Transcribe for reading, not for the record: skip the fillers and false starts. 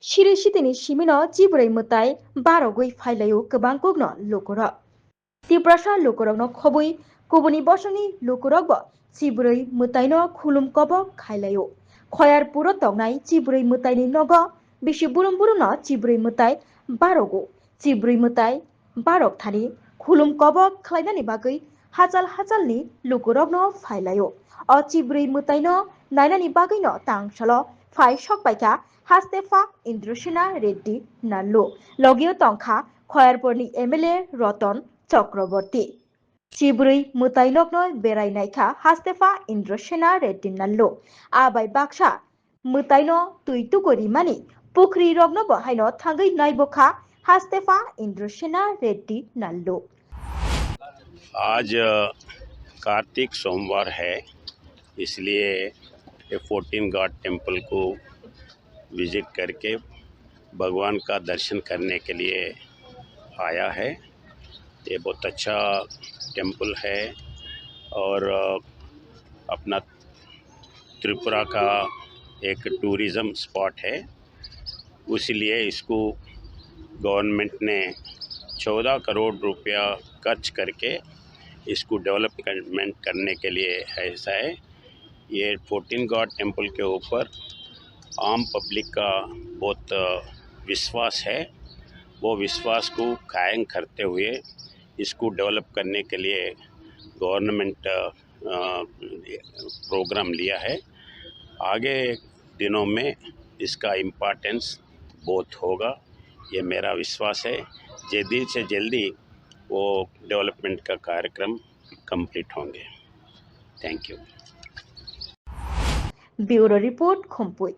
Shirishitini Shimino Chibray Mutai Barogui Failayo Kabangogno Lokora. Tiprasa Lokorogno Kobui Kubuni Bosoni Lokorogbo Chibray Mutaino Kulum Kobo Kailayo. Khoyar Puro Tognai Chibray Mutaini Nogo Bishiburum Buruno Chibray Mutai Barogo Chibray Mutai Barok Thani Kulum Kobo Klainani Bagui Hajal ni Lokorogno Failayo. O Chibray Mutaino Nainani Bagino Tang Shalo Fai Shok Baika Hastefa Indrushina Reddy Nallo Logio Tongkha Khoyarporni MLA Roton Chakraborty Chibray Mutailogno Berainaikha Hastefa Indrushina Reddy Nallo Abai Baksha Mutaino Tuitukori Mani Pukri Rogno Bohaino Thangai Naibokha Hastefa Indrushina Reddy Nallo। आज कार्तिक सोमवार है, इसलिए ये 14 God temple को visit करके भगवान का दर्शन करने के लिए आया है। ये बहुत अच्छा टेम्पल है और अपना त्रिपुरा का एक टूरिज़म स्पॉट है, इसलिए इसको गवर्नमेंट ने 14 करोड़ रुपया खर्च करके इसको डेवलपमेंट करने के लिए ऐसा है। ये 14 गॉड टेम्पल के ऊपर आम पब्लिक का बहुत विश्वास है। वो विश्वास को कायम करते हुए इसको डेवलप करने के लिए गवर्नमेंट प्रोग्राम लिया है। आगे दिनों में इसका इम्पोर्टेंस बहुत होगा, ये मेरा विश्वास है। जल्दी से जल्दी वो डेवलपमेंट का कार्यक्रम कंप्लीट होंगे। Thank you. Bureau report खुमपुई।